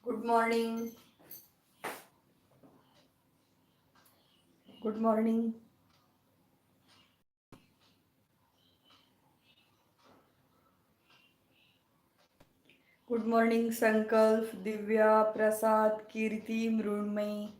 Good morning. Good morning. Good morning, Sankalp, Divya, Prasad, Kirti, Mrunmay.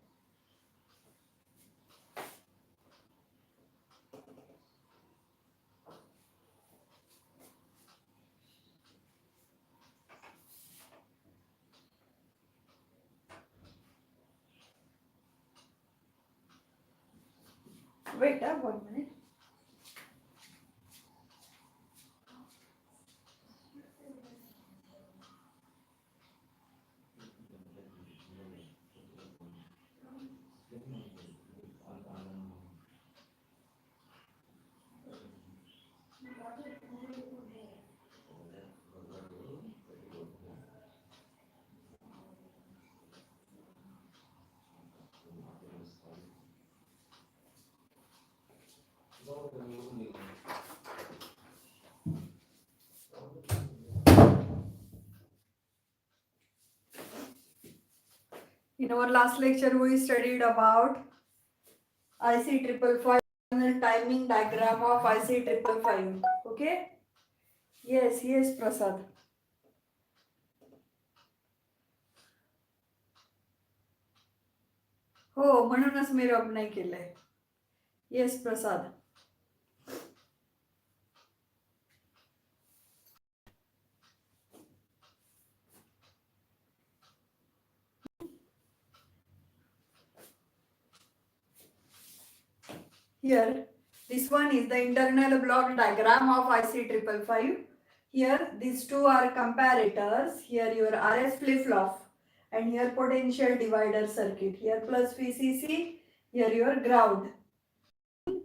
Wait, 1 minute. In our last lecture, we studied about IC-555 timing diagram of IC-555. Okay? Yes, Prasad. हो म्हणूनच मी रब नाही केलंय. Yes Prasad. Here, this one is the internal block diagram of IC-555. Here, these two are comparators. Here, your RS flip-flop, and here potential divider circuit. Here plus VCC, here your ground.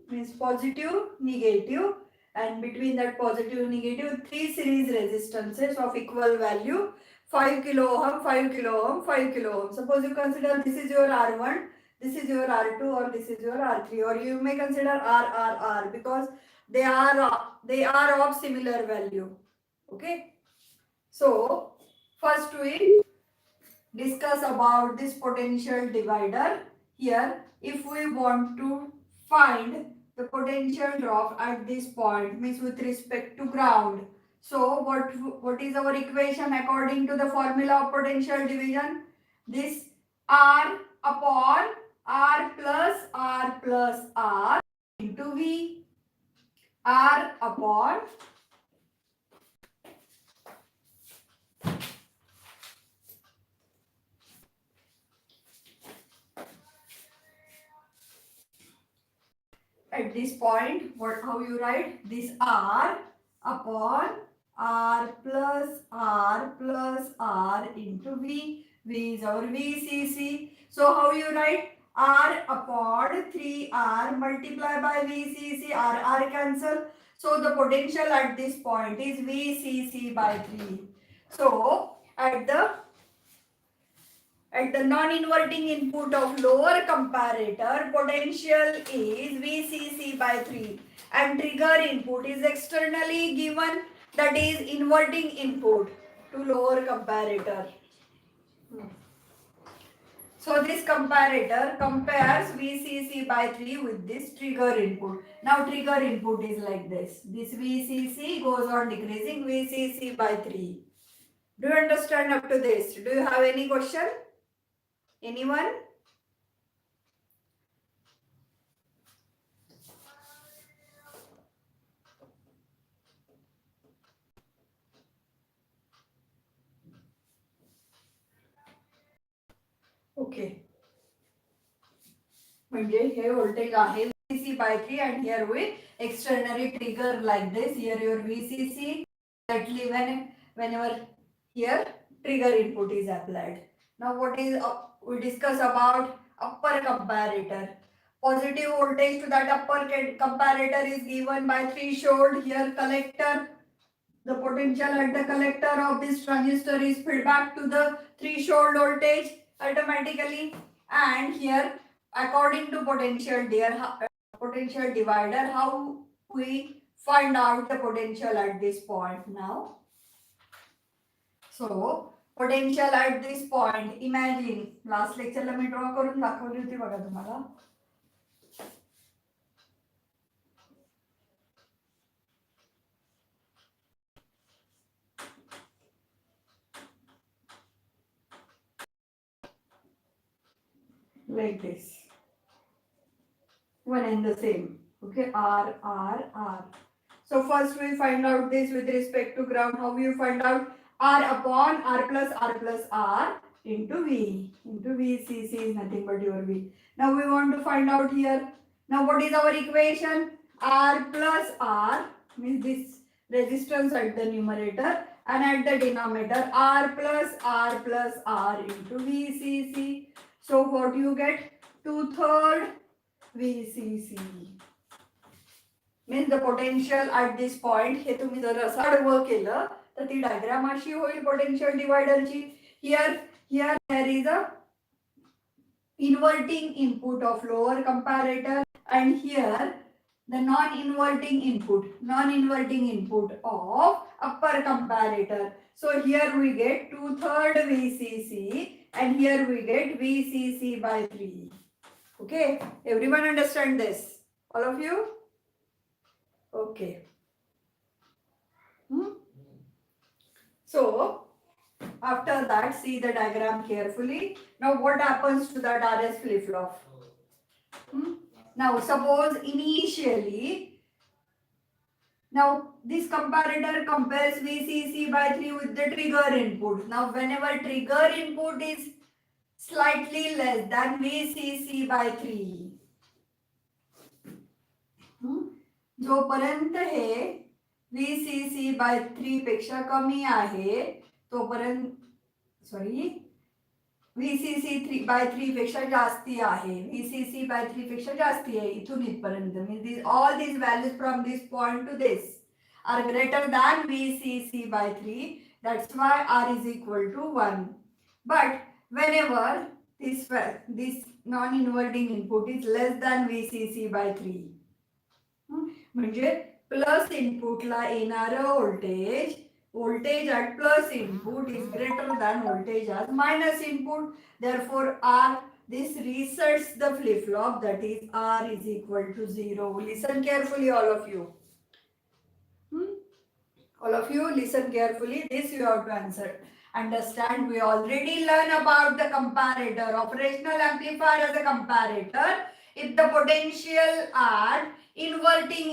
Means positive, negative, and between that positive, negative, three series resistances of equal value. 5 kilo ohm, 5 kilo ohm, 5 kilo ohm. Suppose you consider this is your R1, this is your R2, or this is your R3, or you may consider R because they are of similar value. Okay. So first we discuss about this potential divider. Here, if we want to find the potential drop at this point, means with respect to ground. So what is our equation according to the formula of potential division? This R upon R plus R into V. R upon at this point, how you write this R upon R plus R into V. V is our VCC. So how you write R upon 3R multiplied by VCC, R cancel. So the potential at this point is VCC by 3. So at the non-inverting input of lower comparator, potential is VCC by 3 and trigger input is externally given, that is inverting input to lower comparator. So this comparator compares VCC by 3 with this trigger input. Now trigger input is like this. This VCC goes on decreasing, VCC by 3. Do you understand up to this? Do you have any question? Anyone? Okay. म्हणजे हे voltage आहे VCC by 3 and here we externally trigger like this. Here your VCC directly whenever here trigger input is applied. Now what is we discuss about upper comparator. Positive voltage to that upper comparator is given by threshold. Here collector, the potential at the collector of this transistor is fed back to the threshold voltage automatically, and here according to potential divider, how we find out the potential at this point now. So Potential at this point. Imagine. Last lecture La me draw करून दाखवली होती बघा तुम्हाला. Like this. One and the same. Okay, R, R, R. So first we find out this with respect to ground. How you find out? R upon R plus R into V. Into V, C is nothing but your V. Now we want to find out here. Now what is our equation? R plus R means this resistance at the numerator and at the denominator R plus R into VCC. So what you get? 2/3 VCC. Means the potential at this point. हे तुम्ही जर असं आडवं केलं तर ती diagram अशी होईल potential divider ची. Here there is a inverting input of lower comparator and here the non-inverting input of upper comparator. So here we get 2/3 VCC and here we get VCC by 3. Okay, everyone understand this? All of you? Okay. So after that, see the diagram carefully. Now what happens to that RS flip-flop? Now suppose initially, now this comparator compares VCC by 3 with the trigger input. Now whenever trigger input is slightly less than VCC by 3, जोपर्यंत हे VCC by 3 पेक्षा कमी आहे तोपर्यंत VCC by 3 पेक्षा जास्ती आहे. VCC by 3 पेक्षा जास्ती आहे इथून इथपर्यंत. Means all these values from this point to this are greater than VCC by 3. That's why R is equal to 1. But whenever this non-inverting input is less than VCC by 3, म्हणजे plus इनपुटला येणारं voltage at plus input is greater than voltage at minus input. Therefore, this resets the flip-flop, that is R is equal to 0. Listen carefully, all of you. All of you listen carefully. This you have to answer. Understand, we already learned about the comparator. Operational amplifier as a comparator. If the potential at inverting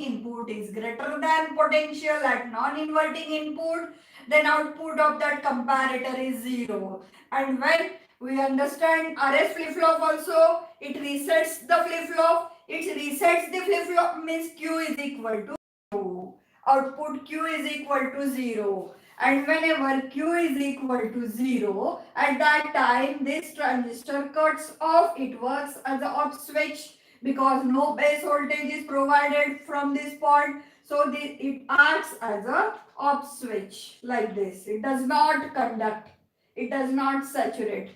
input is greater than potential at non-inverting input, then output of that comparator is 0. And when we understand RS flip-flop also, it resets the flip-flop. It resets the flip-flop means Q is equal to 0. Output Q is equal to 0. And whenever Q is equal to 0, at that time this transistor cuts off. It works as an off switch because no base voltage is provided from this point. So it acts as a off switch like this. It does not conduct. It does not saturate.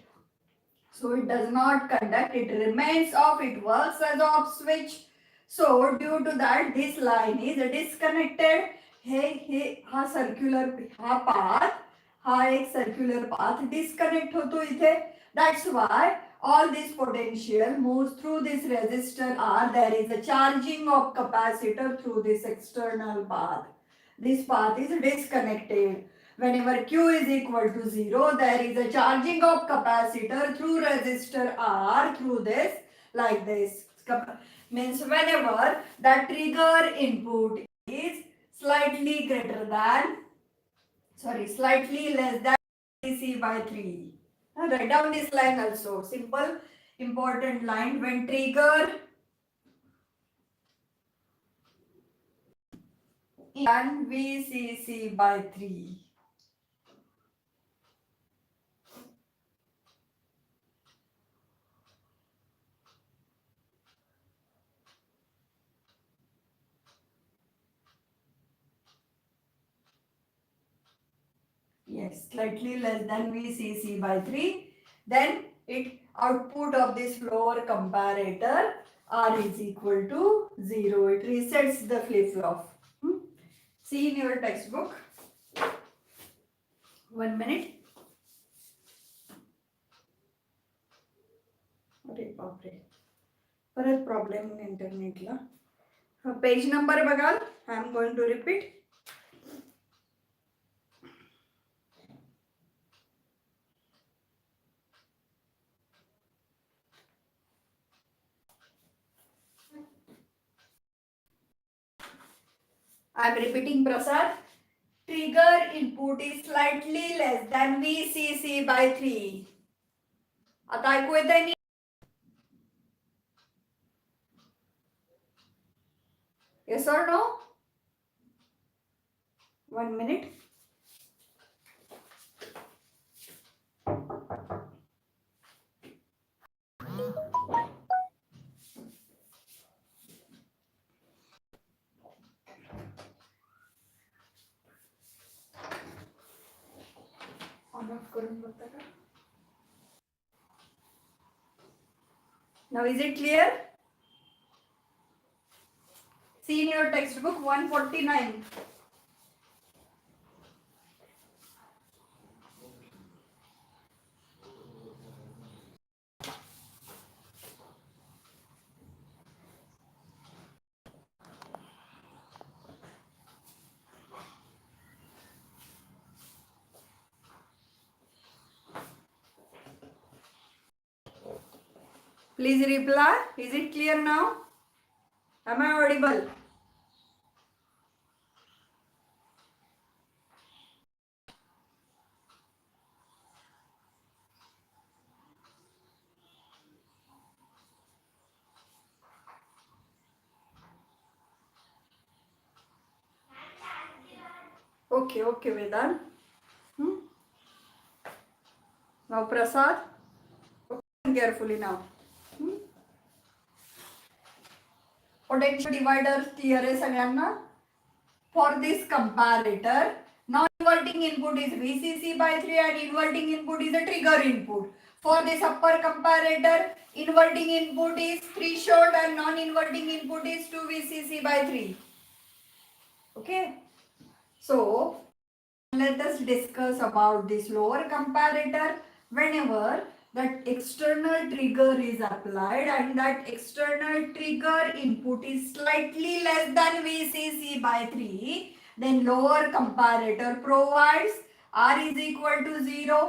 So it does not conduct. It remains off. It works as an off switch. So due to that, this line is disconnected. हा circular हा एक circular path disconnect होतो इथे. That's why all this potential moves through this resistor R. There is a charging of capacitor through this external path. This path is disconnected. Whenever Q is equal to 0, there is a charging of capacitor through resistor R through this like this. Means whenever that trigger input is slightly less than VCC by 3. Now write down this line also. Simple, important line. When trigger and VCC by 3. Yes, slightly less than VCC by 3. Then it output of this lower comparator R is equal to 0. It resets the flip-flop. See in your textbook. 1 minute. अरे बापरे, परत problem इंटरनेटला. Page number बघाल. I am going to repeat. I am repeating, Prasad. Trigger input is slightly less than VCC by 3. आता ऐकू येत आहे? Yes or no? 1 minute. On off करून बघता का? Now is it clear? See in your textbook 149. Please reply. Is it clear now? Am I audible? Okay, Vedant. Now Prasad. Listen carefully now. Potential dividers clear आहे सगळ्यांना? For this comparator, non-inverting input is VCC by 3 and inverting input is a trigger input. For this upper comparator, inverting input is threshold and non-inverting input is 2 VCC by 3. Okay. So, let us discuss about this lower comparator. Whenever that external trigger is applied and that external trigger input is slightly less than VCC by 3, then lower comparator provides R is equal to 0.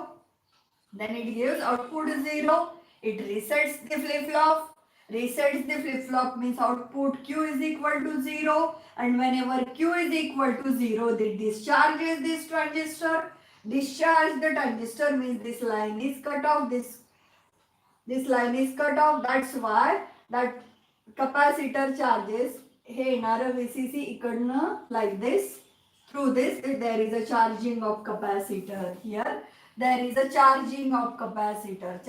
Then it gives output 0. It resets the flip-flop. Resets the flip-flop means output Q is equal to 0. And whenever Q is equal to 0, it discharges this transistor. Discharge the transistor means this line is cut off. This line is cut off. That's why that capacitor charges हे येणारं VCC इकडनं like this. Through this, there is a charging of capacitor. Here, there is a charging of capacitor.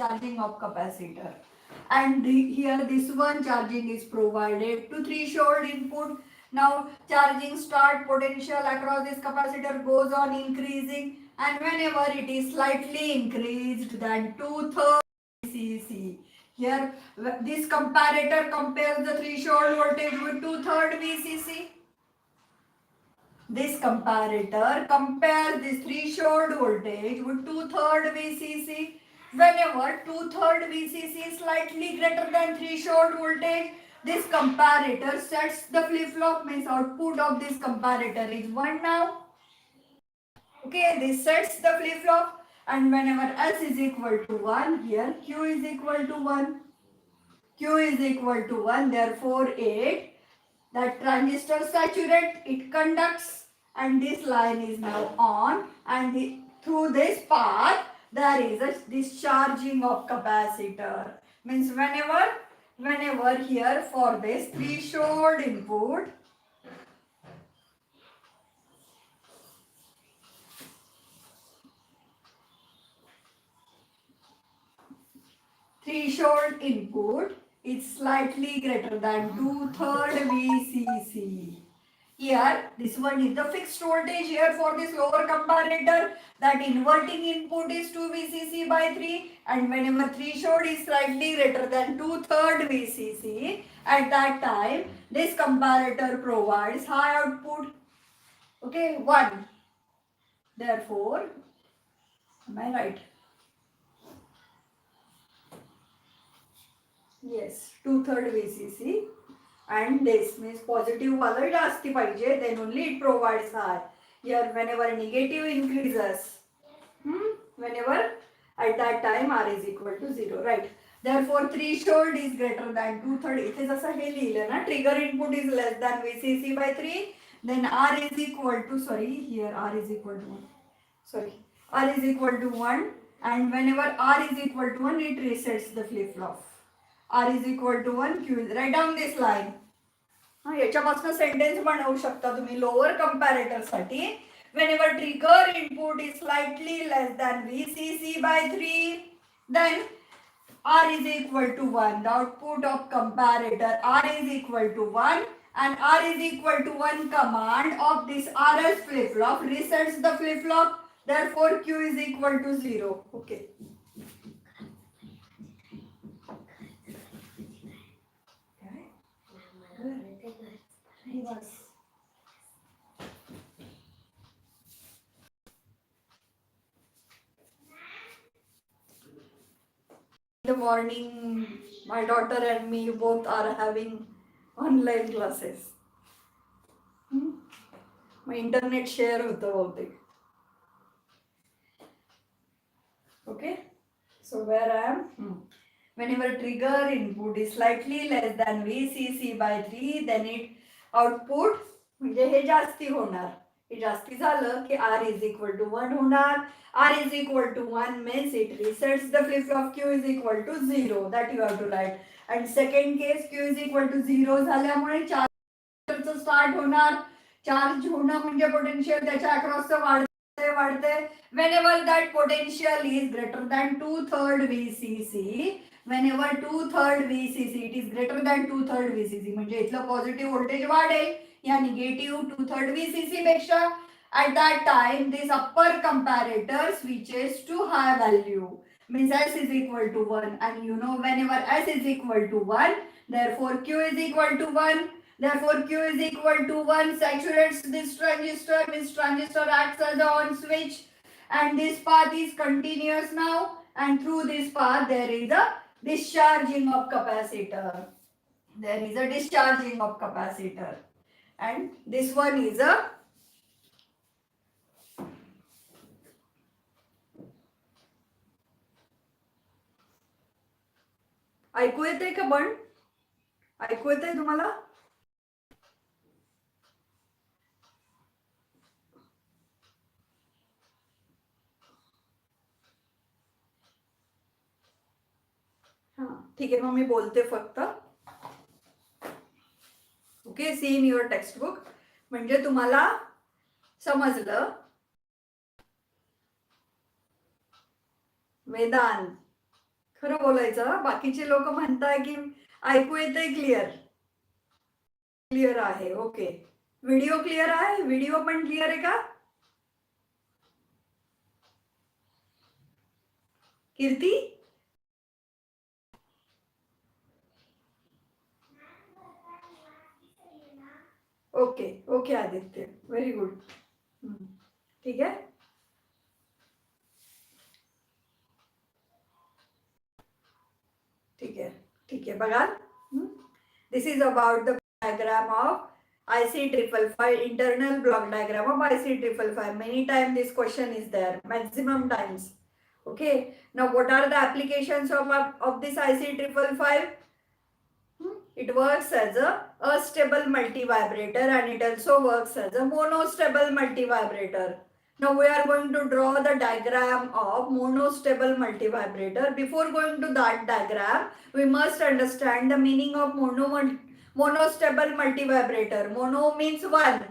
And here, this one charging is provided to threshold input. Now, charging start, potential across this capacitor goes on increasing. And whenever it is slightly increased than 2/3 VCC. Here, this comparator compares the threshold voltage with 2/3 VCC. This comparator compares this threshold voltage with 2/3 VCC. Whenever 2/3 VCC is slightly greater than threshold voltage, this comparator sets the flip-flop, means output of this comparator is 1 now. Okay, this sets the flip-flop, and whenever S is equal to 1, here Q is equal to 1. Q is equal to 1, therefore that transistor saturate, it conducts, and this line is now on, and through this path there is a discharging of capacitor. Means whenever here for this threshold input, is slightly greater than 2/3 VCC. Here, this one is the fixed voltage here for this lower comparator. That inverting input is 2 VCC by 3, and whenever threshold is slightly greater than 2/3 VCC, at that time this comparator provides high output. Okay, 1. Therefore, Am I right? Yes, 2/3 VCC, and this means positive वाला जास्ती पाहिजे, then only it provides high. Here whenever negative increases, whenever at that time R is equal to 0, right? Therefore threshold is greater than 2/3. इथे जसं हे लिहिलं ना, trigger input is less than VCC by 3, then R is equal to, sorry, here R is equal to 1. Sorry, R is equal to 1, and whenever R is equal to 1, it resets the flip-flop. R is equal to 1, Q is, write down this line. याच्यापासून sentence बनवू शकता तुम्ही lower comparator साठी. Whenever trigger input is slightly less than VCC by 3, then R is equal to 1. The output of comparator R is equal to 1, and R is equal to 1 command of this RS flip-flop resets the flip-flop. Therefore Q is equal to 0. Okay. In the morning, my daughter and me both are having online classes. My internet share होतं बहुतेक. Okay, so where I am, whenever trigger input is slightly less than VCC by 3, then it output म्हणजे हे जास्ती होणार. हे जास्ती झालं की R is equal to 1 होणार. R is equal to 1 means it resets the flip-flop. Q is equal to 0. That you have to write. And second case, Q is equal to 0 झाल्यामुळे charge start होणार. Charge होणं म्हणजे potential त्याच्या अक्रॉसचं वाढते. Whenever that potential is greater than 2/3 VCC, whenever 2/3 VCC, it is greater than 2/3 VCC, म्हणजे इथलं positive voltage वाढेल या निगेटिव्ह 2/3 VCC पेक्षा. At that time, this upper comparator switches to high value, means S is equal to 1, and you know whenever S is equal to 1, therefore Q is equal to 1. Therefore Q is equal to 1 saturates this transistor, means transistor acts as a on switch, and this path is continuous now, and through this path there is a discharging of capacitor. There is a discharging of capacitor, and this one is a ऐकू येते का? पण ऐकू येते तुम्हाला? ठीक आहे, मग मी बोलते फक्त. Okay, see in your textbook, म्हणजे तुम्हाला समजलं. वेदांत, खरं बोलायचं, बाकीचे लोक म्हणताय की ऐकू येते क्लिअर. क्लिअर आहे. ओके, व्हिडिओ क्लिअर आहे? व्हिडिओ पण क्लिअर आहे का? Kirti, okay okay Aditya, very good. ठीक आहे. ठीक आहे, ठीक आहे. बघा, this is about the diagram of IC-555, internal block diagram of IC-555. Many times this question is there, maximum times. Okay, now what are the applications of this IC-555? It works as a stable multi-vibrator, and it also works as a monostable multi-vibrator. Now we are going to draw the diagram of monostable multi-vibrator. Before going to that diagram, we must understand the meaning of monostable multi-vibrator. Mono means one,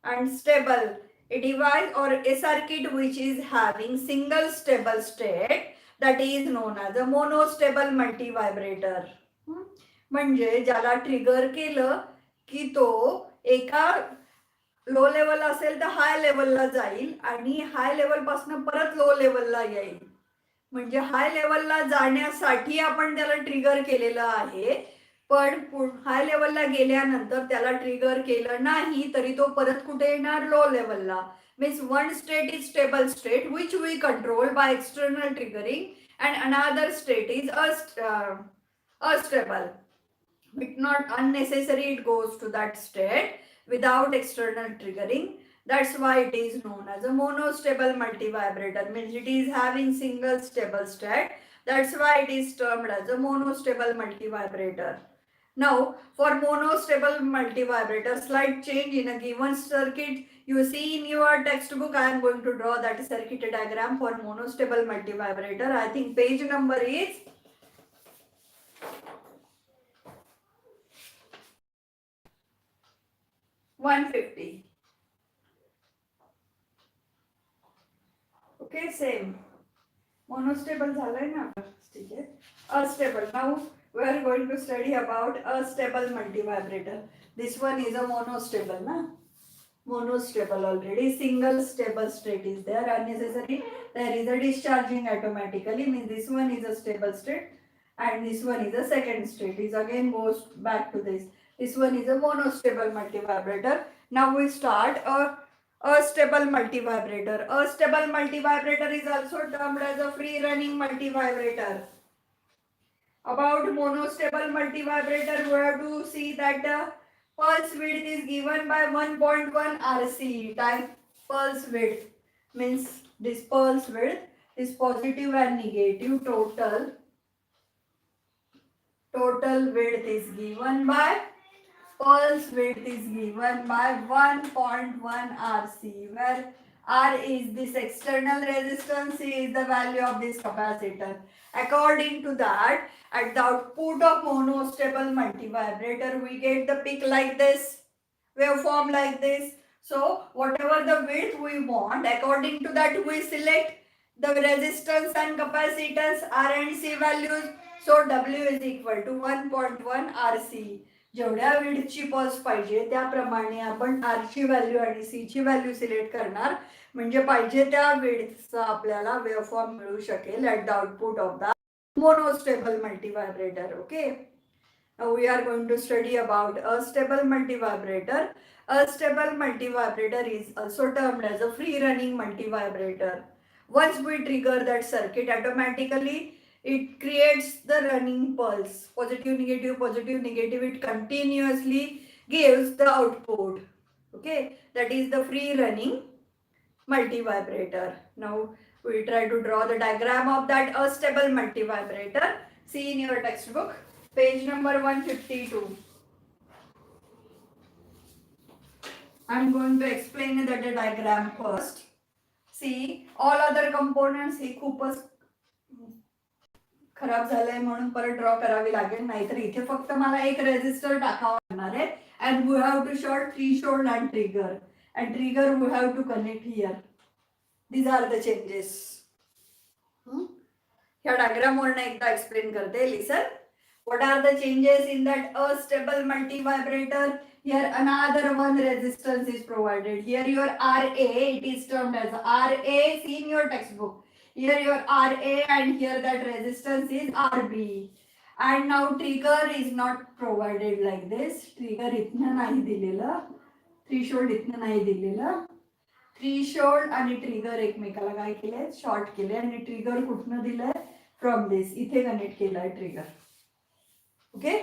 and stable, a device or a circuit which is having single stable state, that is known as a monostable multi-vibrator. म्हणजे ज्याला trigger केलं की तो एका low level असेल तर हाय लेवलला जाईल, आणि हाय लेवल पासून परत लो लेवलला येईल. म्हणजे हाय लेवलला जाण्यासाठी आपण त्याला ट्रिगर केलेलं आहे, पण हाय लेवलला गेल्यानंतर त्याला ट्रिगर केलं नाही तरी तो परत कुठे येणार? लो लेवलला. Means one state is stable state which we control by external triggering, and another state is unstable. It's not unnecessary, it goes to that state without external triggering. That's why it is known as a monostable multivibrator. Means it is having single stable state. That's why it is termed as a monostable multivibrator. Now, for monostable multivibrator, slight change in a given circuit. You see in your textbook, I am going to draw that circuit diagram for monostable multivibrator. I think page number is 150. Okay, same. Monostable झालंय ना आता, ठीक आहे. Unstable. Now we are going to study about a stable multivibrator. This one is a monostable, na? Monostable already. Single stable state is there. Unnecessary. There is a discharging automatically. Means this one is a stable state, and this one is a second state. This again goes back to this. This one is a monostable multivibrator. Now we start a stable multivibrator. A stable multivibrator is also termed as a free running multivibrator. About monostable multivibrator, we have to see that the pulse width is given by 1.1 RC. Type pulse width means this pulse width is positive and negative. Total width is given by pulse width is given by 1.1 RC, where R is this external resistance, C is the value of this capacitor. According to that, at the output of monostable multivibrator, we get the peak like this, waveform like this. So whatever the width we want, according to that we select the resistance and capacitance R and C values. So W is equal to 1.1 RC. जेवढ्या विड्थची pulse पाहिजे त्याप्रमाणे आपण are ची value आणि सी ची value select करणार, म्हणजे पाहिजे त्या विड्थचा आपल्याला वेवफॉर्म मिळू शकेल at the output of the monostable multivibrator. Okay, now we are going to study about a stable multivibrator. A stable multivibrator is also termed as a free running multivibrator. Once we trigger that circuit, automatically it creates the running pulse, positive negative, it continuously gives the output. Okay, that is the free running multivibrator. Now we try to draw the diagram of that unstable multivibrator. See in your textbook, page number 152. I am going to explain the diagram first. See, all other components हे खूपच खराब झालंय म्हणून परत draw करावी लागेल, नाहीतर इथे फक्त मला एक रेजिस्टर टाकावा लागणार आहे. And we have to short threshold and trigger. And trigger we have to connect here. These are the changes. ह्या डायग्राम वरनं एकदा एक्सप्लेन करते. Listen. What are the changes in that unstable multivibrator? Here another one resistance is provided. Here your RA, it is termed as RA. See in your textbook. Here your RA and here that resistance is RB. And now trigger is not provided like this. Trigger इतना नाही दिलेला. Threshold इतना नाही दिलेला. Threshold आणि trigger एकमेकाला काय केलंय? शॉर्ट केले आणि trigger कुठनं दिलंय? From this. इथे कनेक्ट केलाय trigger. Okay?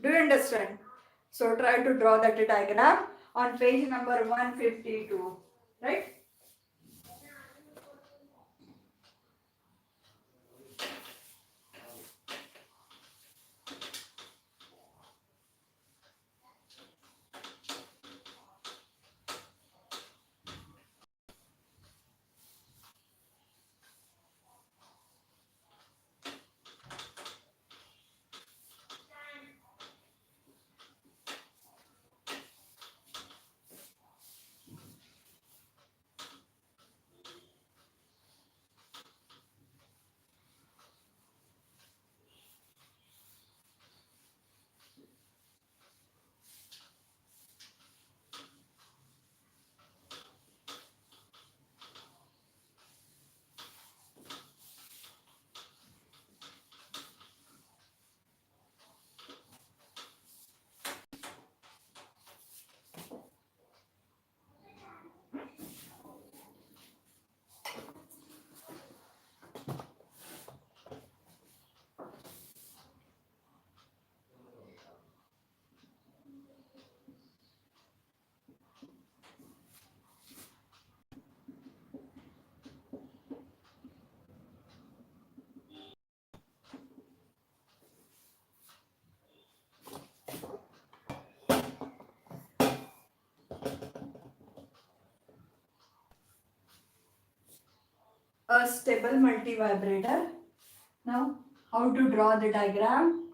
Do you understand? So try to draw that diagram on page number 152. Right? a stable multivibrator. Now, how to draw the diagram?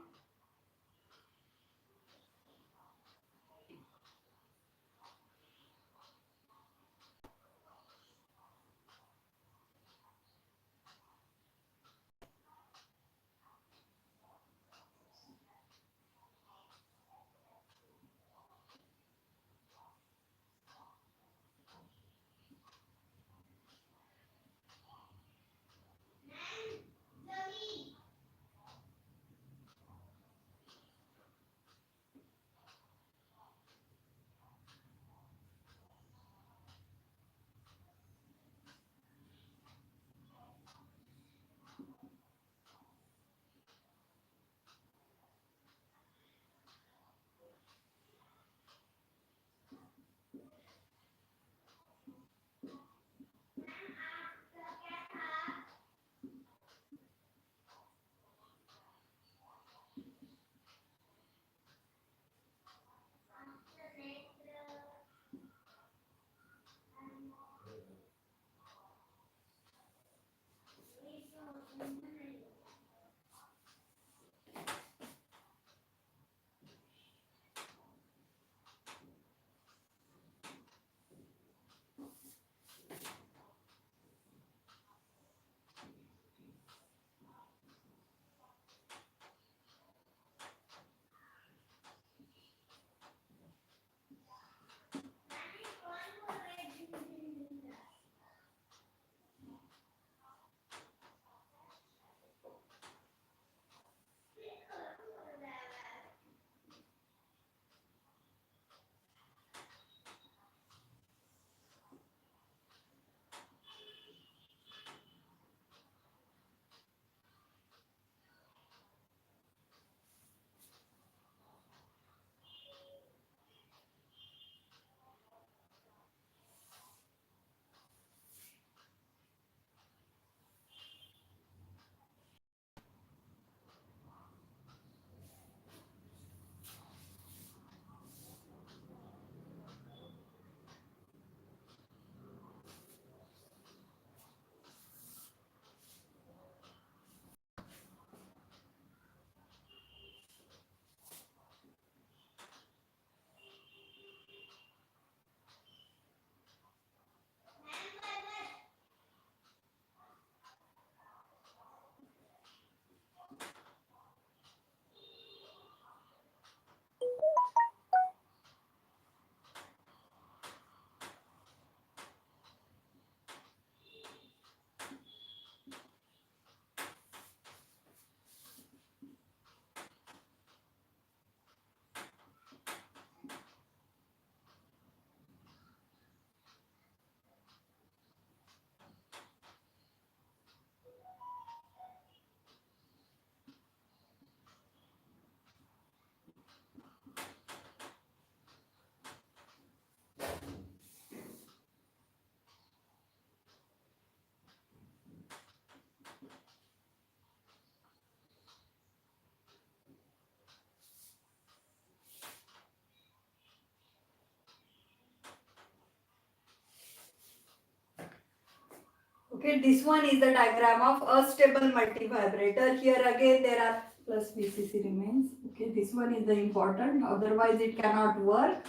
Okay, this one is the diagram of a stable multivibrator. Here again there are plus VCC remains. Okay, this one is the important, otherwise it cannot work.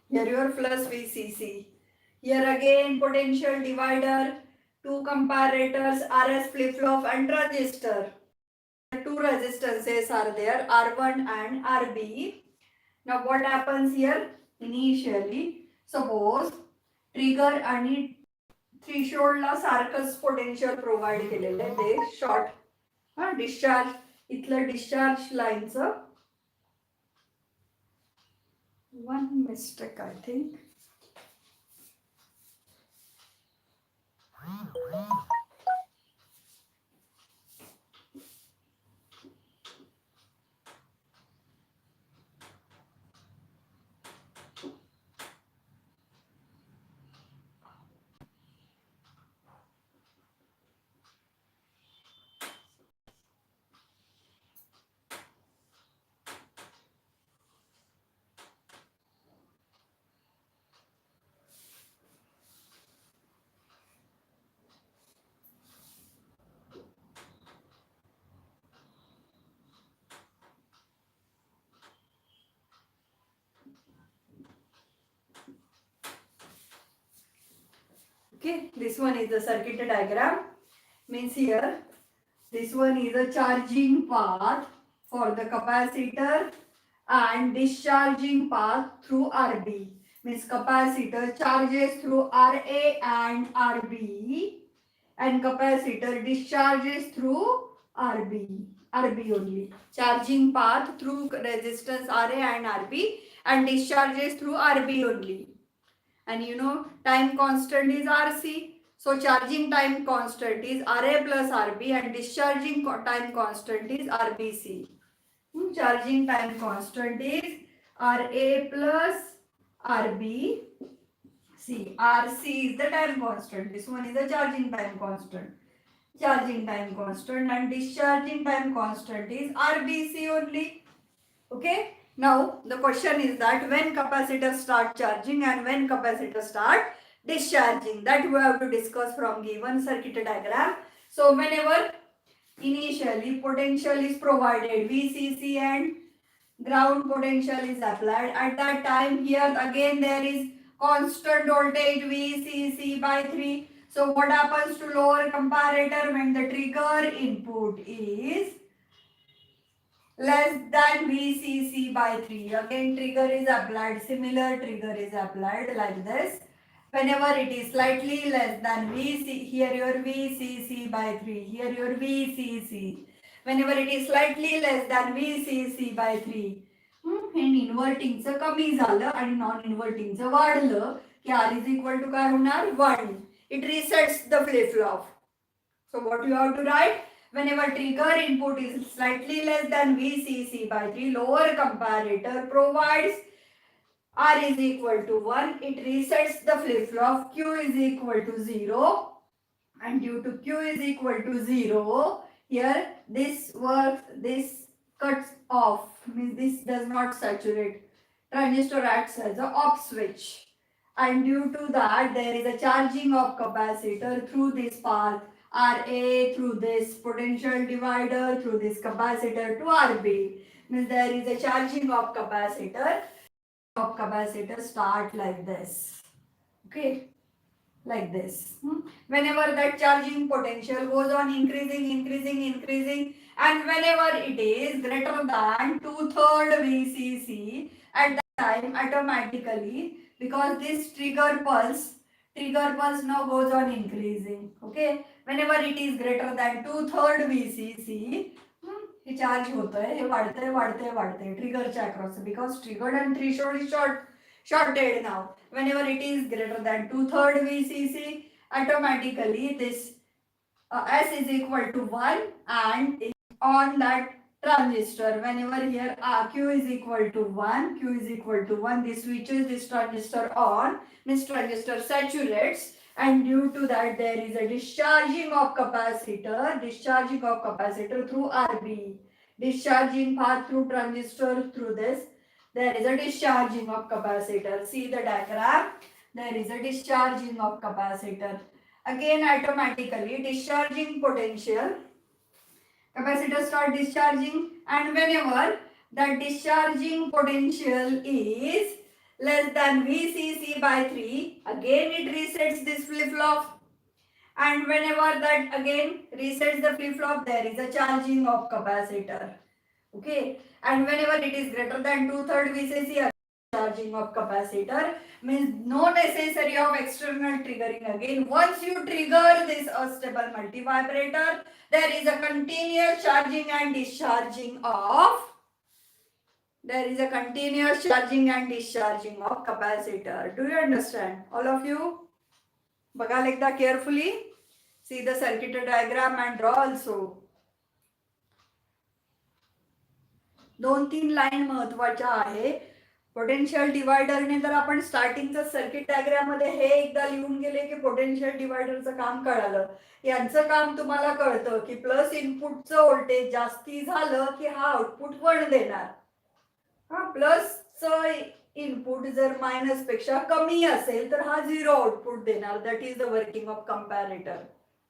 Here your plus VCC. Here again potential divider, two comparators, RS flip-flop and resistor. Two resistances are there, R1 and RB. Now what happens here? Initially, suppose trigger आणि थ्रीशोल्डला सारखंच potential provide केलेलं आहे ते short discharge इथलं discharge लाईनचं one mistake I think Okay, this one is the circuit diagram. Means here, this one is a charging path for the capacitor and discharging path through RB. Means capacitor charges through RA and RB, and capacitor discharges through RB only. Charging path through resistance RA and RB, and discharges through RB only. And you know time constant is RC. So charging time constant is RA plus RB, and discharging time constant is RBC. Charging time constant is RA plus RB. See, RC is the time constant. This one is the charging time constant. Charging time constant, and discharging time constant is RBC only. Okay. Now the question is that when capacitor start charging and when capacitor start discharging, that we have to discuss from given circuit diagram. So whenever initially potential is provided, VCC and ground potential is applied, at that time here again there is constant voltage VCC by 3. So what happens to lower comparator when the trigger input is less than VCC by 3? Again trigger is applied, similar trigger is applied like this. Whenever it is slightly less than VC, here your VCC by 3, here your VCC. Whenever it is slightly less than VCC by 3, and inverting चं कमी झालं आणि non inverting चं वाढलं की R is equal to काय होणार 1. It resets the flip flop. So what you have to write? Whenever trigger input is slightly less than VCC by 3, lower comparator provides R is equal to 1. It resets the flip flop. Q is equal to 0. And due to Q is equal to 0, here this works, this cuts off, means this does not saturate. Transistor acts as a off switch. And due to that, there is a charging of capacitor through this path. RA through this potential divider, through this capacitor to RB. Means there is a charging of capacitor. Start like this. Okay, like this. Whenever that charging potential goes on increasing, and whenever it is greater than 2/3 VCC, at that time automatically, because this trigger pulse now goes on increasing. Okay, whenever it is greater than 2/3 VCC, हे charge होतंय, हे वाढतंय ट्रिगरच्या across, because triggered and threshold is shorted now. Whenever it is greater than 2/3 VCC, automatically this S is equal to 1, and on that transistor, whenever here Q is equal to 1, this switches this transistor on, means transistor saturates, and due to that there is a discharging of capacitor through RB. Discharging path through transistor through this. There is a discharging of capacitor. See the diagram. There is a discharging of capacitor. Again automatically discharging potential. Capacitor start discharging, and whenever that discharging potential is less than VCC by 3, again it resets this flip flop. And whenever that again resets the flip flop, there is a charging of capacitor. Okay, and whenever it is greater than 2/3 VCC, charging of capacitor, means no necessary of external triggering again. Once you trigger this stable multivibrator, there is a continuous charging and discharging of capacitor. Do you understand, all of you? बघा एकदा carefully. See the circuit diagram and draw also. 2-3 line महत्वाच्या आहे. Potential डिवायडरने जर आपण स्टार्टिंगचं circuit diagram मध्ये हे एकदा लिहून गेले की पोटेन्शियल डिवायडरचं काम कळालं. यांचं काम तुम्हाला कळतं की प्लस इनपुटचं व्होल्टेज जास्ती झालं की हा आउटपुट 1 देणार. प्लसचं इनपुट जर मायनस पेक्षा कमी असेल तर हा 0 आउटपुट देणार. That is the working of comparator.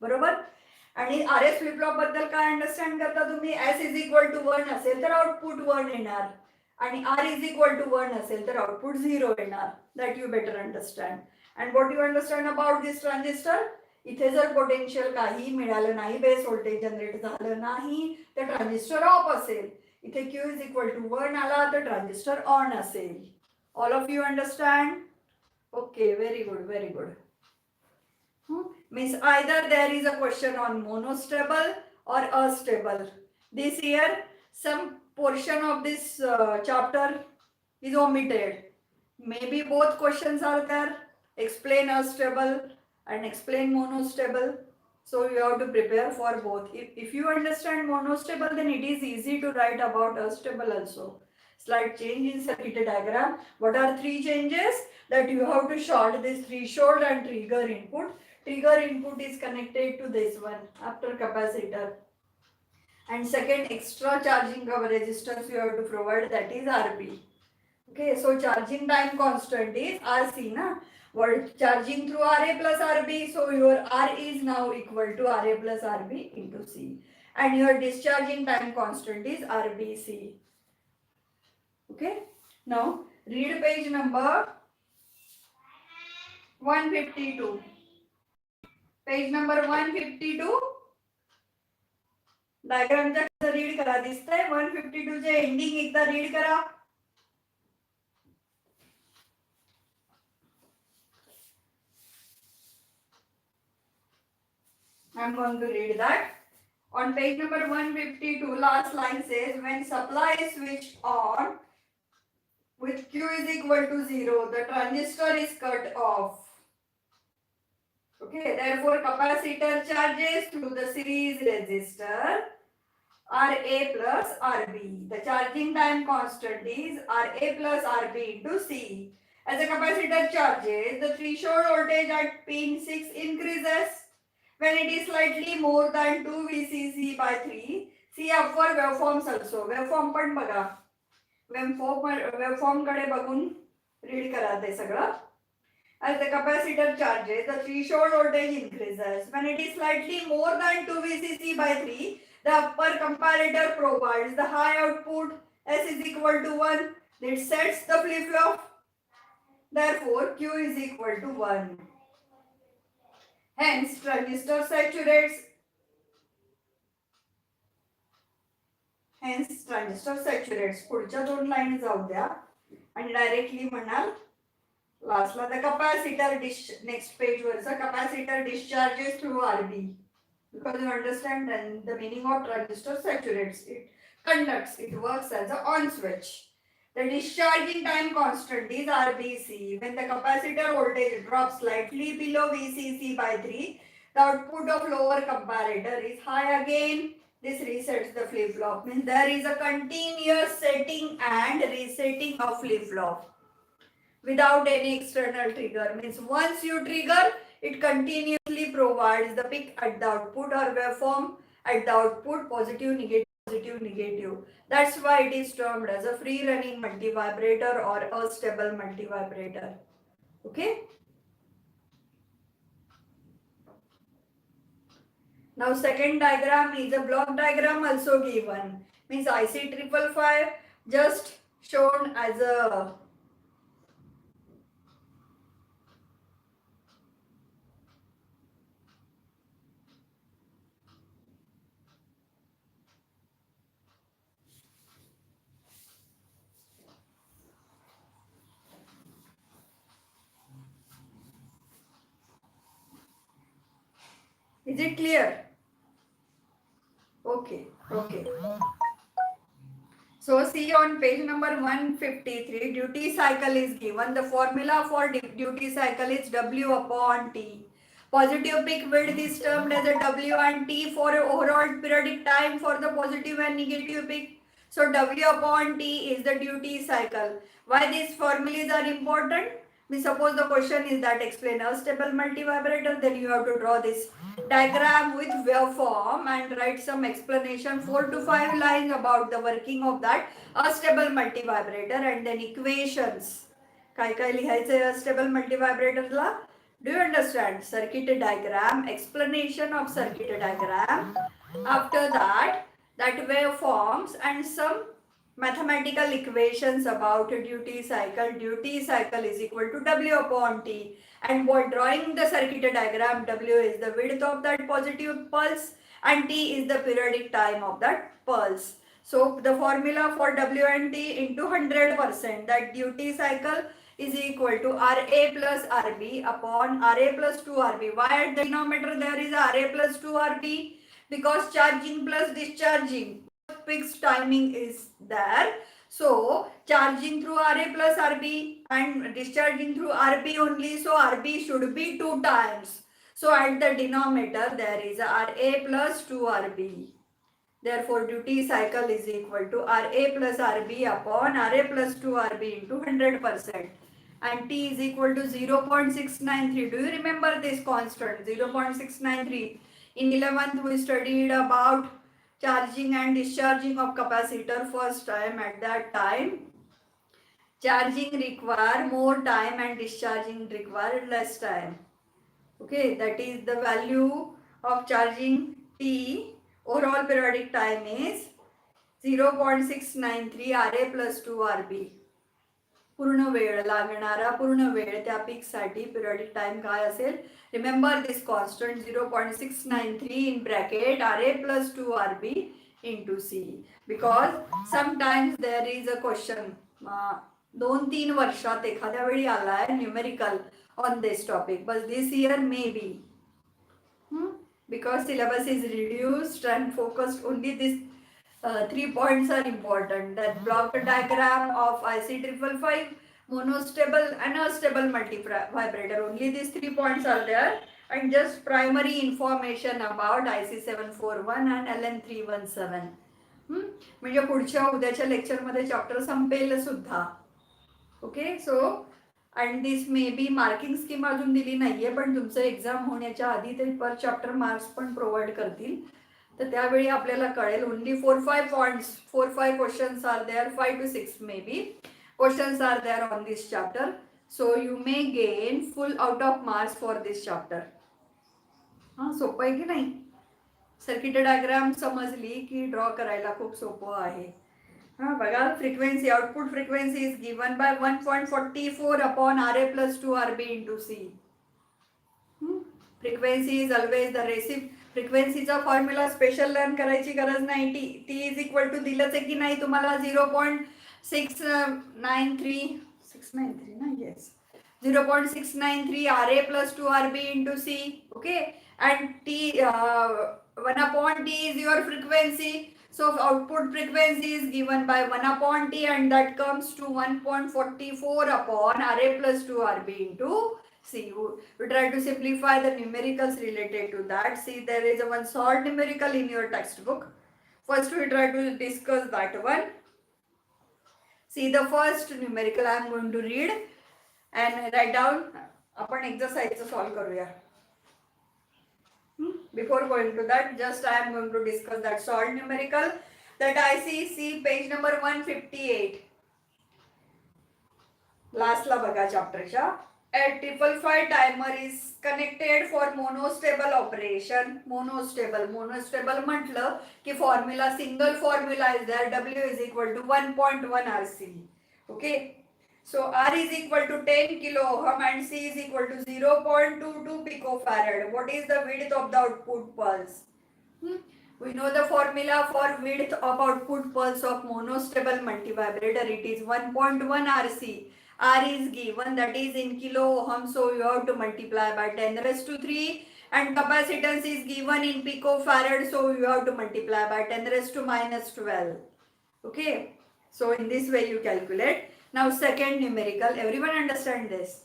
बरोबर. आणि RS फ्लिप फ्लॉप बद्दल काय अंडरस्टँड करता तुम्ही? S इज इक्वल टू 1 असेल तर आउटपुट 1 येणार, आणि R इज इक्वल टू 1 असेल तर आउटपुट 0 येणार. That you better understand. And what you understand about this transistor? इथे जर पोटेन्शियल काही मिळालं नाही, बेस व्होल्टेज जनरेट झालं नाही, तर ट्रान्झिस्टर ऑफ असेल. इथे Q इज इक्वल टू 1 आला तर ट्रान्झिस्टर ऑन असेल. All of you understand? Okay, very good, very good. Means either there is a question on monostable or astable. This year, some portion of this chapter is omitted. Maybe both questions are there. Explain astable and explain monostable. So you have to prepare for both. If you understand monostable, then it is easy to write about astable also. Slight change in circuit diagram. What are three changes? That you have to short this threshold and trigger input. Trigger input is connected to this one after capacitor. And second, extra charging of resistance you have to provide, that is RB. Okay, so charging time constant is RC, na? What charging through RA plus RB, so your R is now equal to RA plus RB into C. And your discharging time constant is RBC. Okay, now read page number 152. Page number 152. Diagram read करा. दिसतंय 152 चे ending एकदा read करा. I'm going to read that. On page number 152, last line says, when supply is switched on with Q is equal to 0, the transistor is cut off. Okay, therefore capacitor charges through the series resistor RA plus RB. The charging time constant is RA plus RB into C. As the capacitor charges, the threshold voltage at pin 6 increases. When it is slightly more than 2 VCC by 3, see up for waveforms also. Waveform पण बघा. Waveform कडे बघून read करा ते सगळं. As the capacitor charges, the threshold voltage increases. When it is slightly more than 2 VCC by 3, the upper comparator provides the high output. S is equal to 1. It sets the flip-flop. Therefore, Q is equal to 1. Hence, transistor saturates. Hence, transistor saturates. पुढच्या दोन line जाऊ द्या आणि directly म्हणाल लास्टला the capacitor next page वरचा capacitor discharges through RB. Because you understand then the meaning of transistor saturates. It conducts. It works as a on switch. The discharging time constant is RBC. When the capacitor voltage drops slightly below VCC by 3, the output of lower comparator is high again. This resets the flip-flop. Means there is a continuous setting and resetting of flip-flop without any external trigger. Means once you trigger, it continuously provides the peak at the output or waveform at the output, positive, negative. Positive, negative. That's why it is termed as a free running multivibrator or a stable multivibrator. Okay. Now second diagram is a block diagram also given. Means IC-555 just shown as a Is it clear? Okay, okay. So see on page number 153, duty cycle is given. The formula for duty cycle is W upon T. Positive peak width is termed as a W and T for overall periodic time for the positive and negative peak. So W upon T is the duty cycle. Why these formulas are important? Suppose the question is that explain a stable multivibrator, then you have to draw this diagram with waveform and write some explanation 4 to 5 lines about the working of that astable multivibrator and then equations. काय काय लिहायचंय astable multivibrator La? Do you understand? Circuit diagram, explanation of circuit diagram. After that waveforms and some mathematical equations about duty cycle. Duty cycle is equal to W upon T. And what drawing the circuit diagram, W is the width of that positive pulse and T is the periodic time of that pulse. So the formula for W and T into 100%, that duty cycle is equal to RA plus RB upon RA plus 2RB. Why at the denominator there is RA plus 2RB? Because charging plus discharging, fixed timing is there. So charging through RA plus RB and discharging through RB only. So RB should be 2 times. So at the denominator there is RA plus 2RB. Therefore duty cycle is equal to RA plus RB upon RA plus 2RB into 100%. And T is equal to 0.693. Do you remember this constant? 0.693. In 11th we studied about charging and discharging of capacitor first time. At that time charging require more time and discharging require less time. Okay, that is the value of charging T. Overall periodic time is 0.693 RA plus 2 RB. पूर्ण वेळ लागणारा पूर्ण वेळ त्या peak साठी periodic time काय असेल? Remember this constant 0.693 in bracket RA plus 2 RB into C, because sometimes there is a question 2-3 वर्षात एखाद्या वेळी आलाय numerical on this topic, but this year maybe because syllabus is reduced and focused only this 3 points are important, that block diagram of IC-555, monostable and unstable multivibrator. Only these 3 points are there, and just primary information about IC-741 and LM317. म्हणजे पुढच्या उद्याच्या lecture मध्ये chapter संपेल सुद्धा. Okay, so and this may be marking scheme अजून दिली नाहीये, पण तुमचं एक्झाम होण्याच्या आधी ते पर चॅप्टर मार्क्स पण प्रोव्हाइड करतील. तर त्यावेळी आपल्याला कळेल. Only 4-5 points, 4-5 questions are there, 5 to 6 maybe questions are there on this chapter. So you may gain full out of marks for this chapter. सोपं आहे की नाही? सर्किट डायग्राम समजली की ड्रॉ करायला खूप सोपं आहे. बघा, frequency, output frequency is given by 1.44 upon RA plus 2RB into C. Frequency is always the recip. फ्रिक्वेन्सीचा फॉर्म्युला स्पेशल लर्न करायची गरज नाही. टी इज इक्वल टू दिलंच आहे की नाही तुम्हाला? 0.693 ना? Yes, 0.693 RA plus 2RB into C. Okay, and T 1 upon T is your frequency. So output frequency is given by 1 upon T, and that comes to 1.44 upon RA plus 2RB into C. We try to simplify the numericals related to that. See, there is a one short numerical in your textbook. First we try to discuss that one. See, the first numerical I am going to read and write down. आपण exercise solve करूया. Before going to that, just I am going to discuss that solved numerical. That see page number 158. Last la बघा chapterच्या. A 555 timer is connected for monostable operation. Monostable म्हटलं की formula, single formula is there. W is equal to 1.1 RC. Okay. So R is equal to 10 kilo ohm and C is equal to 0.22 picofarad. What is the width of the output pulse? We know the formula for width of output pulse of monostable multivibrator. It is 1.1 RC. R is given, that is in kilo ohm, so you have to multiply by 10 raised to 3, and capacitance is given in picofarad, so you have to multiply by 10 raised to minus 12. Okay, so in this way you calculate. Now second numerical, everyone understand this?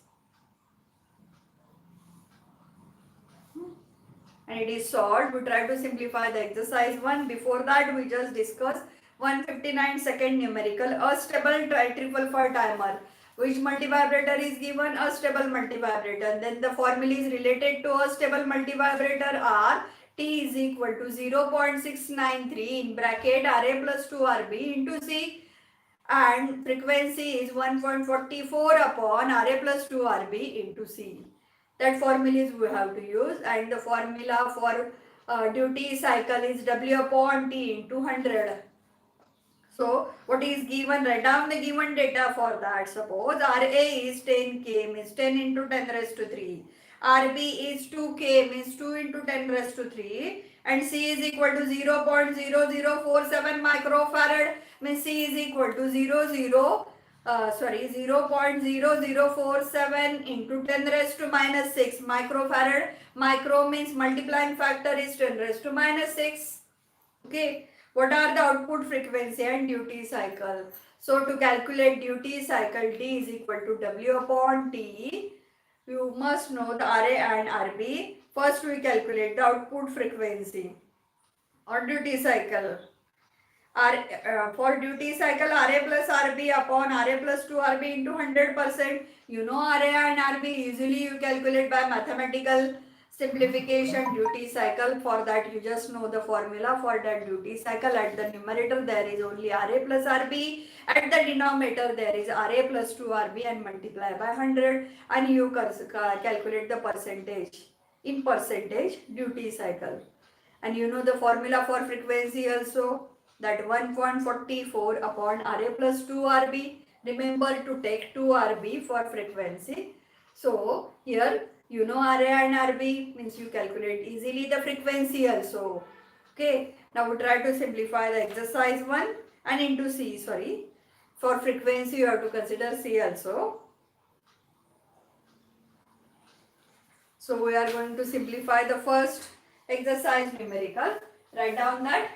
And it is solved. We try to simplify the exercise 1. Before that we just discussed 159 second numerical, a stable 555 timer. Which multivibrator is given? A stable multivibrator. Then the formula is related to a stable multivibrator are T is equal to 0.693 in bracket RA plus 2RB into C, and frequency is 1.44 upon RA plus 2RB into C. That formula is we have to use, and the formula for duty cycle is W upon T into 100. So what is given? Write down the given data for that. Suppose RA is 10K means 10 into 10 raised to 3. RB is 2K means 2 into 10 raised to 3. And C is equal to 0.0047 microfarad means C is equal to 0.0047 into 10 raised to minus 6 microfarad. Micro means multiplying factor is 10 raised to minus 6. Okay, what are the output frequency and duty cycle? So to calculate duty cycle, D is equal to W upon T. You must know the RA and RB. First we calculate the output frequency or duty cycle. For duty cycle, RA plus RB upon RA plus 2RB into 100%. You know RA and RB, usually you calculate by mathematical simplification duty cycle. For that you just know the formula for that duty cycle. At the numerator there is only RA plus RB. At the denominator there is RA plus 2RB and multiply by 100 and you calculate the percentage in percentage duty cycle. And you know the formula for frequency also, that 1.44 upon RA plus 2RB. Remember to take 2RB for frequency. So here you know RA and RB means you calculate easily the frequency also. Okay. Now we try to simplify the exercise 1 and into C. Sorry. For frequency you have to consider C also. So we are going to simplify the first exercise numerical. Write down that.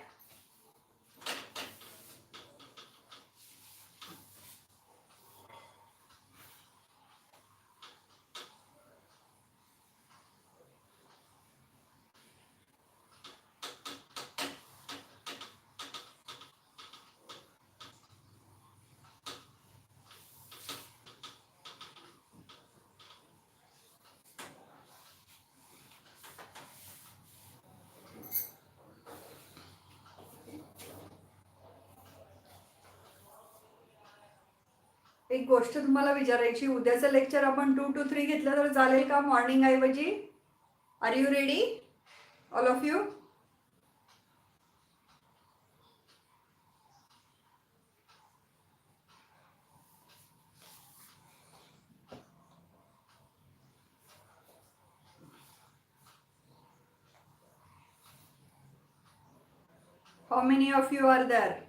एक गोष्ट तुम्हाला विचारायची, उद्याचं lecture आपण 2 to 3 घेतलं तर चालेल का मॉर्निंग ऐवजी? Are you ready all of you? How many of you are there?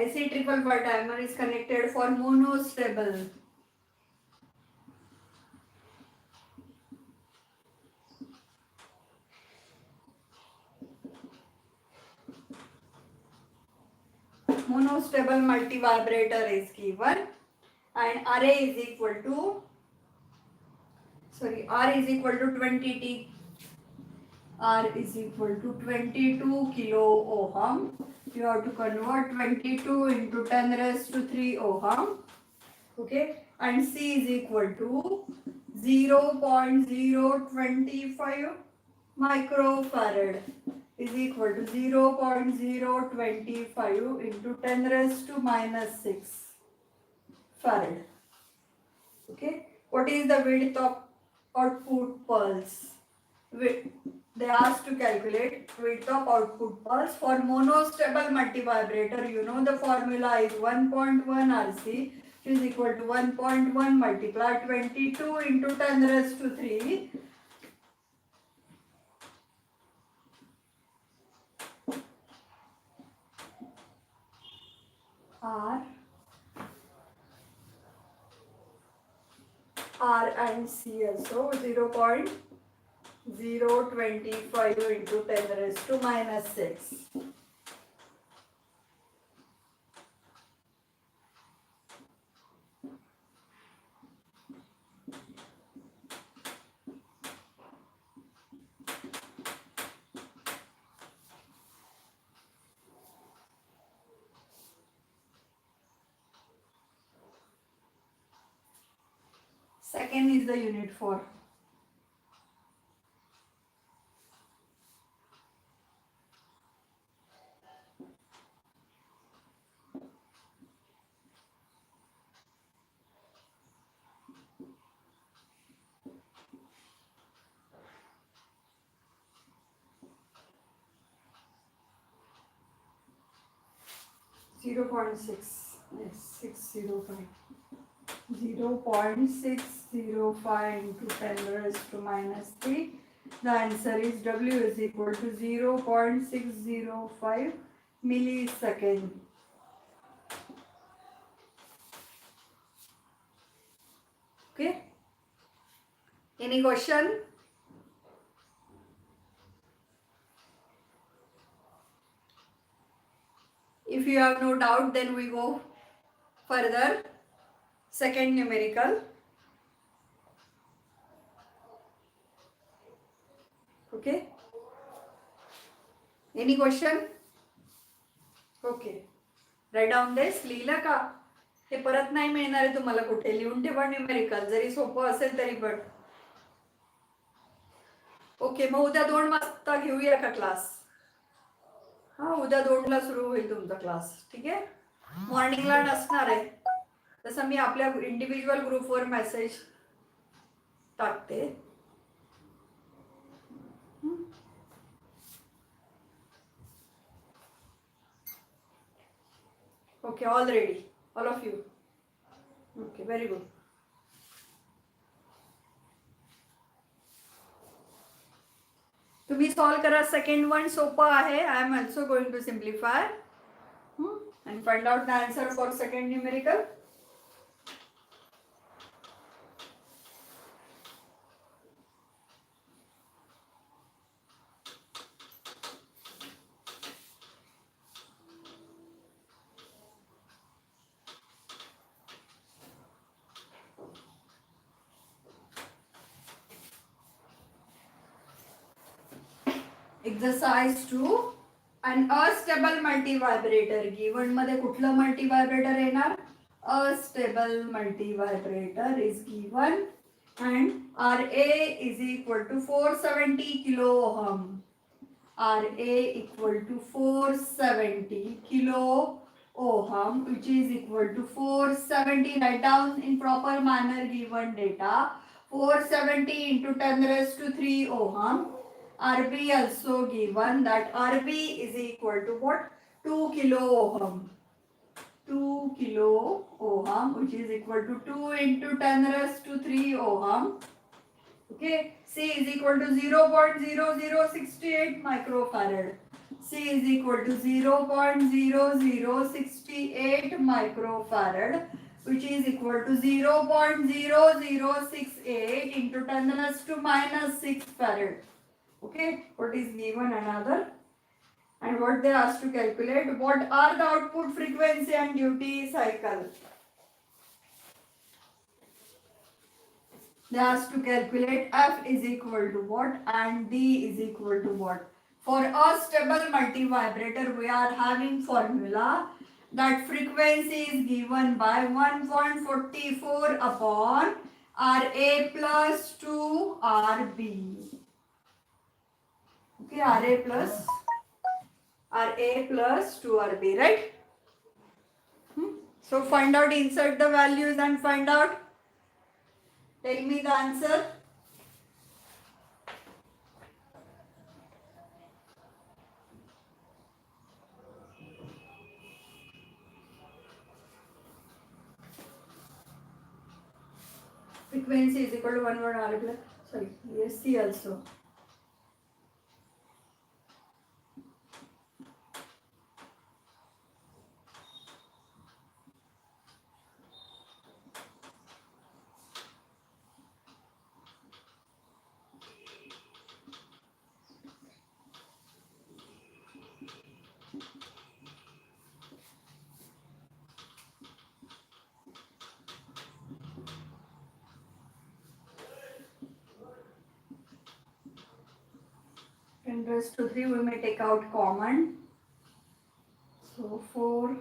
IC-555 timer is connected for monostable. Monostable multi-vibrator is given and R is equal to 20T. R is equal to 22 kilo ohm. You have to convert 22 into 10 raised to 3 ohm. Okay, and C is equal to 0.025 microfarad is equal to 0.025 into 10 raised to minus 6 farad. Okay, what is the width of output pulse? They asked to calculate width of output pulse for monostable multivibrator. You know the formula is 1.1 RC is equal to 1.1 multiply 22 into 10 raised to 3. R and C also 0.025 into 10 raised to minus 6. second is the unit for. Zero 0.6, yes, 605. 0.605 into 10 raised to minus 3. The answer is W is equal to 0.605 millisecond. Okay. Any question? If you have no doubt, then we go further. Second numerical. Okay. Any question? Okay. Write down this. लिहिलं का? हे परत नाही मिळणार आहे तुम्हाला कुठे. लिहून ठेवा न्यूमेरिकल. जरी सोपं असेल तरी पण. ओके, मग उद्या 2 वाजता घेऊया का क्लास? हा, उद्या 2ला सुरू होईल तुमचा क्लास. ठीक आहे. मॉर्निंगला नसणार आहे. तसं मी आपल्या इंडिव्हिज्युअल ग्रुपवर मेसेज टाकते. Okay, all ready, all of you. Okay, very good. तुम्ही सॉल्व करा. सेकंड वन सोपं आहे. I am also going to simplify and find out the answer for second numerical. Exercise 2. An astable multivibrator given मध्ये कुठलं multivibrator येणार? Astable multivibrator is given and RA is equal to 470 kilo ohm. RA equal to 470 kilo ohm, which is equal to 470. Write down in proper manner given data. 470 into 10 raised to 3 ohm. RB also given, that RB is equal to what? 2 kilo ohm. 2 kilo ohm, which is equal to 2 into 10 raised to 3 ohm. Okay. C is equal to 0.0068 microfarad. C is equal to 0.0068 microfarad, which is equal to 0.0068 into 10 raised to minus 6 farad. Okay, what is given another, and what they asked to calculate, what are the output frequency and duty cycle. They asked to calculate F is equal to what and D is equal to what. For a stable multivibrator, we are having formula that frequency is given by 1.44 upon RA plus 2 RB. Okay, RA plus 2RB, right? So find out, insert the values and find out. Tell me the answer. Frequency is equal to 1 over RA plus, sorry, yes, C also. And raised to 3 we may take out common. So 4,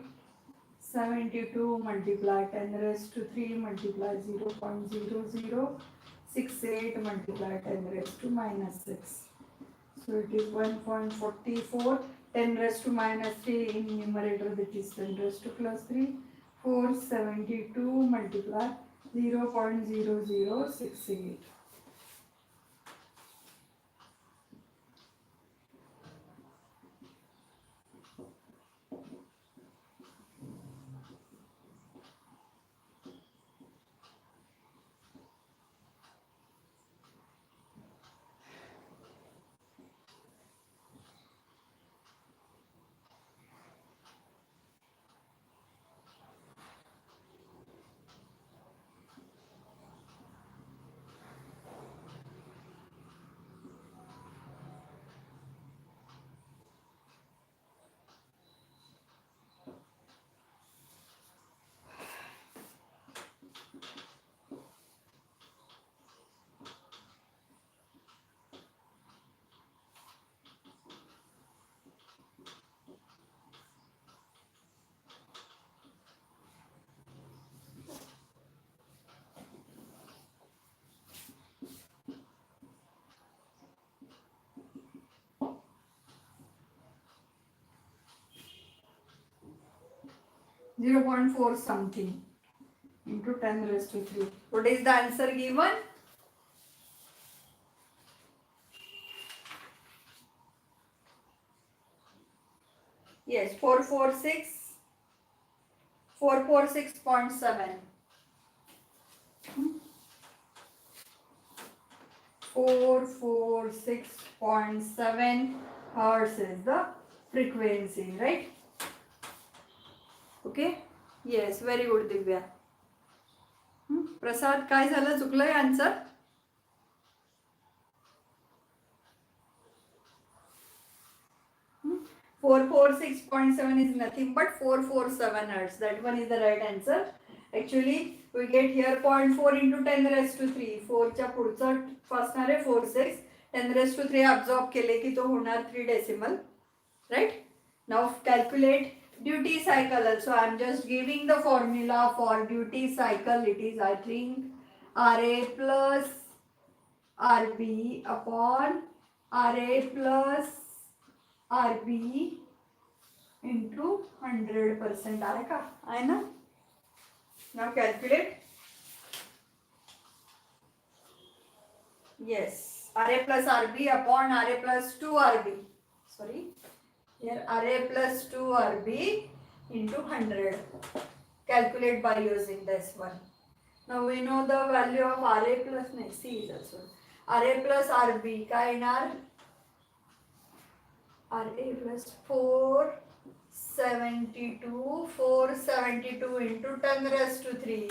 72 multiply 10 raised to 3 multiply 0.0068 multiply 10 raised to minus 6. So it is 1.44, 10 raised to minus 3 in numerator, that is 10 raised to plus 3, 472 multiply 0.0068. 0.4 something into 10 raised to 3. What is the answer given? Yes, 446.7. 446.7 hertz is the frequency, right? Okay? Yes, very good, Divya. प्रसाद काय झालं, चुकलंय answer? Hmm? 446.7 is nothing but 447 hertz. That one is the right answer. Actually, we get here 0.4 into 10 raised to 3. 4 च्या पुढचं असणार आहे 46. 10 raised to 3 absorb केले की तो होणार 3 decimal. Right? Now calculate duty cycle also. I am just giving the formula for duty cycle. It is, I think, RA plus RB upon RA plus RB into 100%. आएगा, आए ना? Now calculate. Yes, RA plus RB upon RA plus 2RB. Sorry, here RA plus 2RB into 100. Calculate by using this one. Now we know the value of RA plus C is also RA plus RB. काय येणार? RA plus 472 into 10 raised to 3.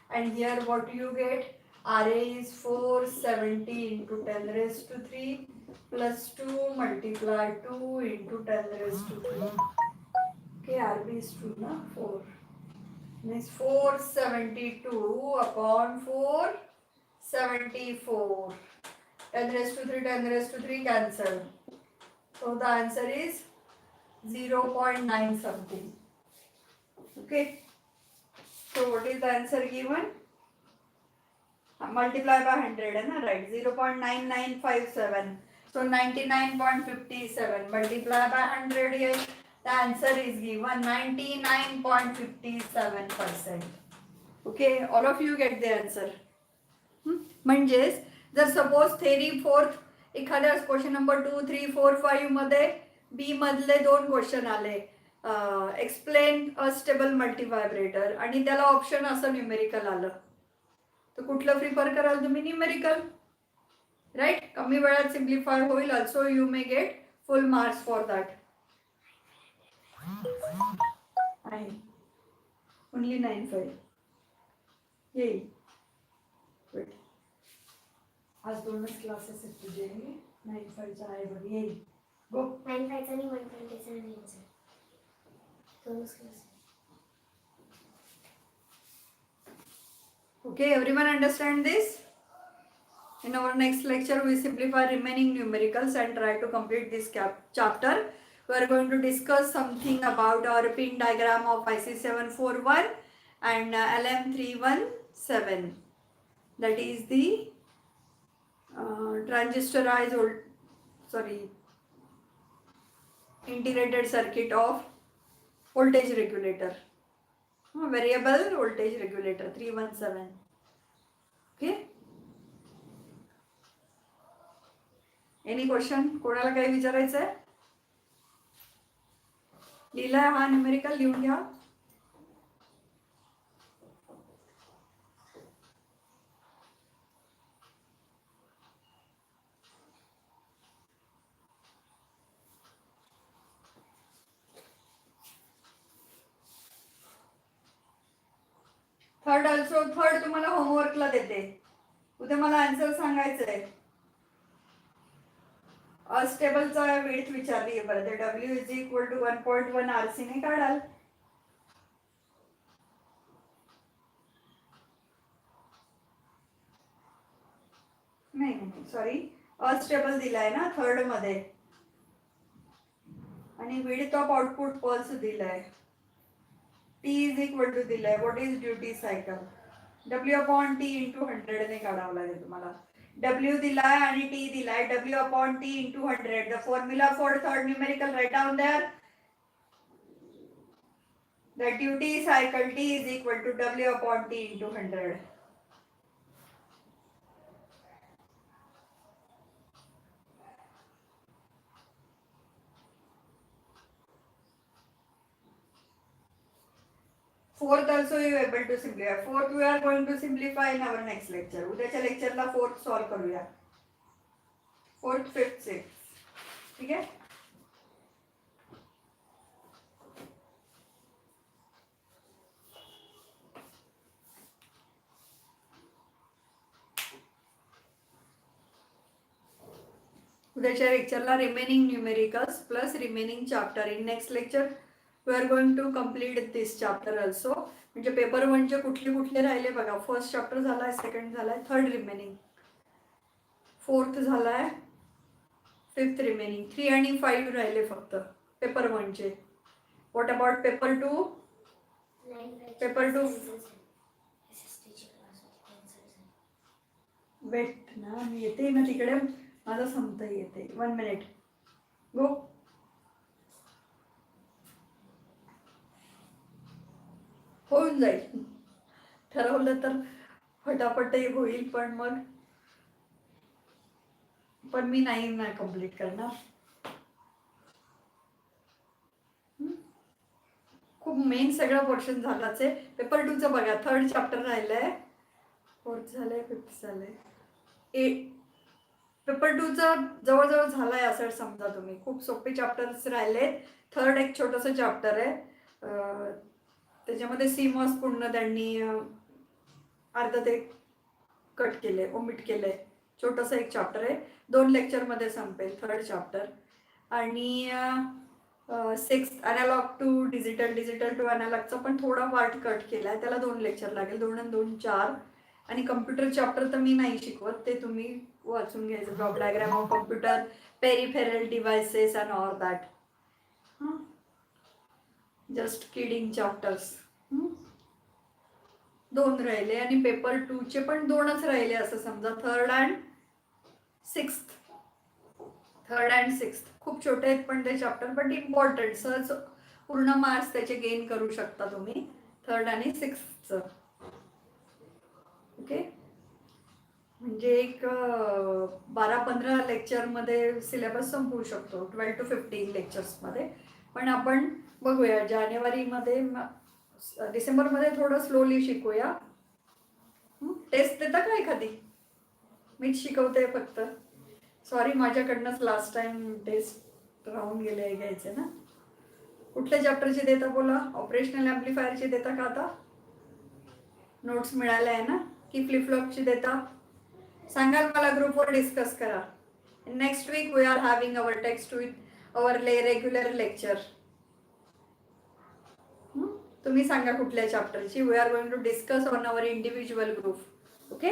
And here what you get? RA is 470 into 10 raised to 3 plus 2 multiply 2 into 10 raised to 3. Okay, RB is 2 na? 4. Means 472 upon 474. 10 raised to 3, 10 raised to 3 cancel. So the answer is 0.9 something. Okay. So what is the answer given? Multiply by 100, na? Right. 0.9957. So 99.57 multiply by 100 here. The answer is given 99.57%. Okay. All of you get the answer. म्हणजेच जर suppose theory fourth एखाद्या question number 2, 3, 4, 5 मध्ये B मधले 2 question आले, explain a stable मल्टीव्हायब्रेटर, आणि त्याला option असं numerical आलं, तर कुठलं प्रिफर कराल तुम्ही? Numerical, right? कमी वेळात सिम्प्लिफाय होईल. Also you may get full marks for that. आहे ओनली 95 येईल. आज 2च क्लासेस आहेत तुझे. 95चा आहे बघ, येईल. गो. 95चा आणि 120चा नाही सर, 2च class. Okay, everyone understand this? In our next lecture, we simplify remaining numericals and try to complete this chapter. we are going to discuss something about our pin diagram of IC-741 and LM317. That is the integrated circuit of voltage regulator, variable voltage regulator 317. Okay. Any question? कोणाला काही विचारायचं आहे? लिहिलाय हा numerical, लिहून घ्या. Third तुम्हाला होमवर्कला देते. उद्या मला आन्सर सांगायचं आहे. अस्टेबलचा विड्थ विचारली आहे बरं. ते W is equal to 1.1 RC ने काढाल. नाही सॉरी, अस्टेबल दिलाय ना थर्ड मध्ये, आणि विड्थ ऑफ आउटपुट पल्स दिलाय. T इज इक्वल टू दिलाय. What is duty cycle? W/T into 100 ने काढावं लागेल तुम्हाला. W दिलाय आणि T दिलाय. W/T into 100. The formula for third numerical, write down there. The duty cycle T is equal to W/T into 100. Fourth also you are able to simplify. Fourth we are going to simplify in our next lecture. उद्याच्या लेक्चरला fourth solve करूया. Fourth, fifth, sixth. ठीक आहे. उद्याच्या लेक्चरला remaining numericals plus remaining chapter. In next lecture we are going to complete this chapter also. म्हणजे paper 1चे कुठले राहिले बघा. फर्स्ट चॅप्टर झालाय, सेकंड झालाय, थर्ड रिमेनिंग, फोर्थ झालाय, फिफ्थ रिमेनिंग, 3 आणि 5 राहिले फक्त पेपर 1चे. What about paper 2? Paper 2 wait ना, मी येते ना तिकडे, माझं संपत येते. 1 मिनिट गो. होऊन जाईल, ठरवलं तर फटाफटही होईल, पण मी नाही ना कम्प्लीट करणार. खूप मेन सगळं पोर्शन झालाच आहे. पेपर 2चं बघा, थर्ड चॅप्टर राहिलंय, फोर्थ झालंय, फिफ्थ झालंय, पेपर 2चा जवळजवळ झालाय असं समजा तुम्ही. खूप सोपे चॅप्टर्स राहिलेत. थर्ड एक छोटंसं चॅप्टर आहे, त्याच्यामध्ये CMOS पूर्ण त्यांनी अर्ध ते कट केले, ओमिट केलंय. छोटंसं एक चॅप्टर आहे, 2 लेक्चरमध्ये संपेल थर्ड चॅप्टर. आणि 6 analogue to digital, digital to अॅनालॉगचा पण थोडा पार्ट कट केलाय, त्याला 2 लेक्चर लागेल. 2 आणि 2 4. आणि कम्प्युटर चॅप्टर तर मी नाही शिकवत, ते तुम्ही वाचून घ्यायचं. Block diagram of computer, peripheral devices and all that. Just kidding chapters. 2 राहिले आणि पेपर 2चे पण 2च राहिले असं समजा. थर्ड अँड सिक्स्थ खूप छोटे आहेत पण ते चॅप्टर, बट इम्पॉर्टंट. सहज पूर्ण मार्क्स त्याचे गेन करू शकता तुम्ही थर्ड आणि सिक्स्थचं. ओके. म्हणजे एक 12-15 लेक्चरमध्ये सिलेबस संपवू शकतो, 12 to 15 लेक्चर्समध्ये. पण आपण बघूया जानेवारीमध्ये, डिसेंबरमध्ये थोडं स्लोली शिकूया. टेस्ट देता का एखादी? मीच शिकवते फक्त. सॉरी, माझ्याकडनंच लास्ट टाइम टेस्ट राहून गेले घ्यायचे ना. कुठल्या चॅप्टरची देता बोला? ऑपरेशनल ॲम्प्लिफायरची देता का आता? नोट्स मिळाल्या आहे ना? की फ्लिपफ्लॉपची देता? सांगाल मला, ग्रुपवर डिस्कस करा. Next week we are having our text with our regular lecture. तुम्ही सांगा कुठल्या चॅप्टरची. We are going to discuss on our individual group. Okay.